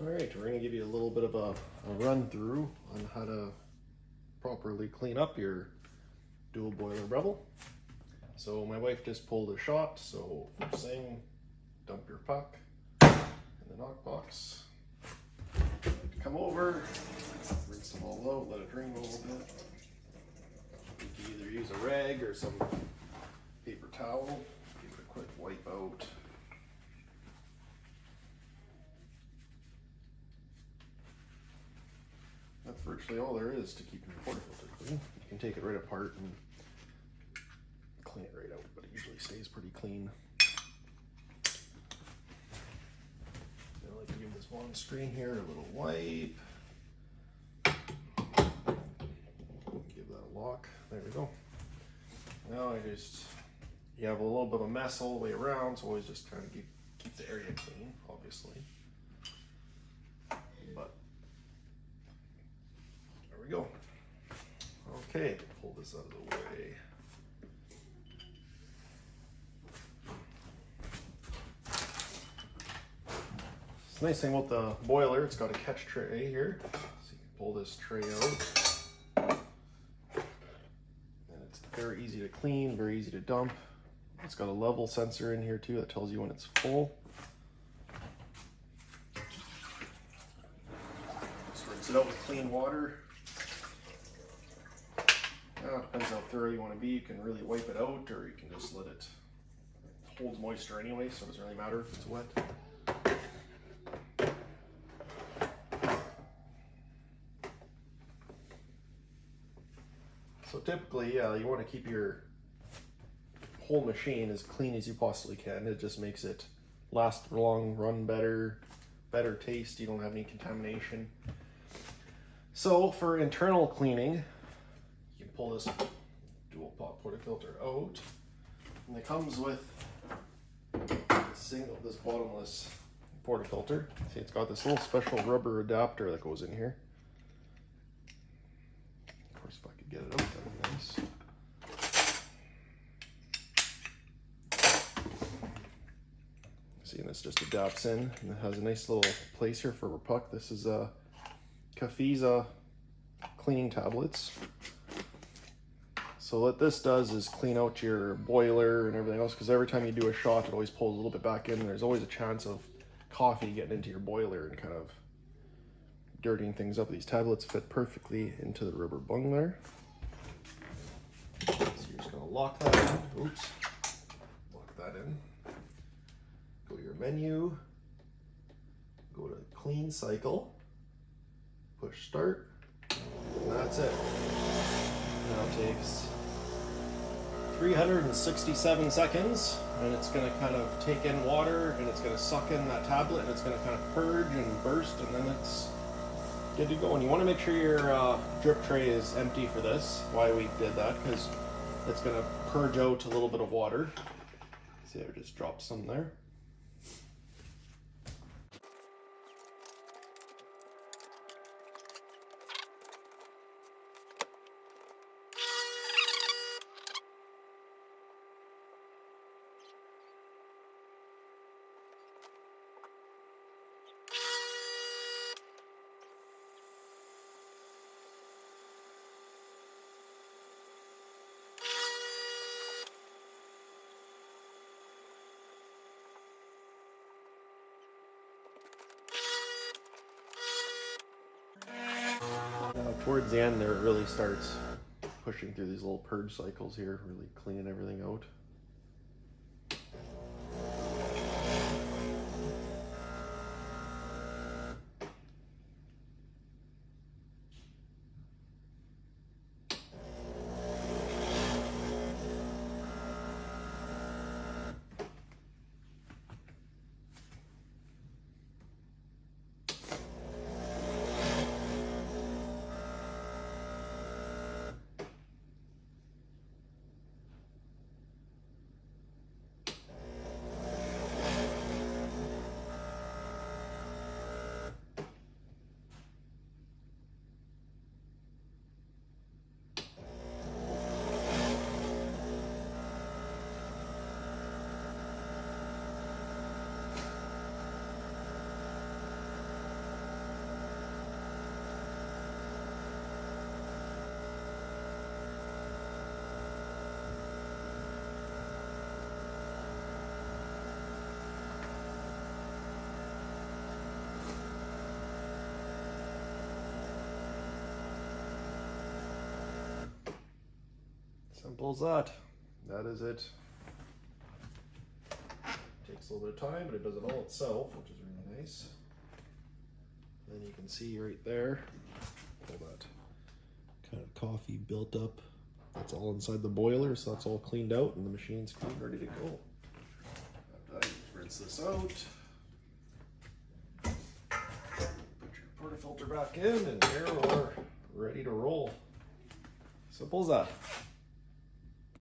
Alright, we're going to give you a little bit of a run through on how to properly clean up your dual boiler Breville. So my wife just pulled a shot, so first thing, dump your puck in the knock box. Come over, rinse them all out, let it drain a little bit. You can either use a rag or some paper towel, give it a quick wipe out. That's virtually all there is to keep your portafilter clean. You can take it right apart and clean it right out, but it usually stays pretty clean. I like to give this one screen here a little wipe. Give that a lock. There we go. Now you have a little bit of a mess all the way around, so always just trying to keep the area clean, obviously. But there we go. Okay, pull this out of the way. The nice thing about the boiler, it's got a catch tray here, so you can pull this tray out. And it's very easy to clean, very easy to dump. It's got a level sensor in here too that tells you when it's full. Just rinse it out with clean water. Now, it depends how thorough you want to be. You can really wipe it out, or you can just let it hold moisture anyway, so it doesn't really matter if it's wet. So typically, yeah, you want to keep your whole machine as clean as you possibly can. It just makes it last long, run better taste. You don't have any contamination. So for internal cleaning, you can pull this dual pot portafilter out, and it comes with this bottomless portafilter. See, it's got this little special rubber adapter that goes in here. Of course, if I could get it out, that would be nice. See, and this just adapts in, and it has a nice little place here for a puck. This is a Cafiza cleaning tablets. So what this does is clean out your boiler and everything else, because every time you do a shot, it always pulls a little bit back in, and there's always a chance of coffee getting into your boiler and kind of dirtying things up. These tablets fit perfectly into the rubber bung there. So you're just gonna lock that in. Oops. Lock that in. Go to your menu. Go to clean cycle. Push start. And that's it. Now it takes 367 seconds, and it's going to kind of take in water, and it's going to suck in that tablet, and it's going to kind of purge and burst, and then it's good to go. And you want to make sure your drip tray is empty for this. Why we did that, because it's going to purge out a little bit of water. See, I just dropped some there. Towards the end there, it really starts pushing through these little purge cycles here, really cleaning everything out. Simple as that. That is it. Takes a little bit of time, but it does it all itself, which is really nice. Then you can see right there, all that kind of coffee built up. That's all inside the boiler, so that's all cleaned out, and the machine's clean, ready to go. After that, you just rinse this out. Put your portafilter back in, and here we're ready to roll. Simple as that.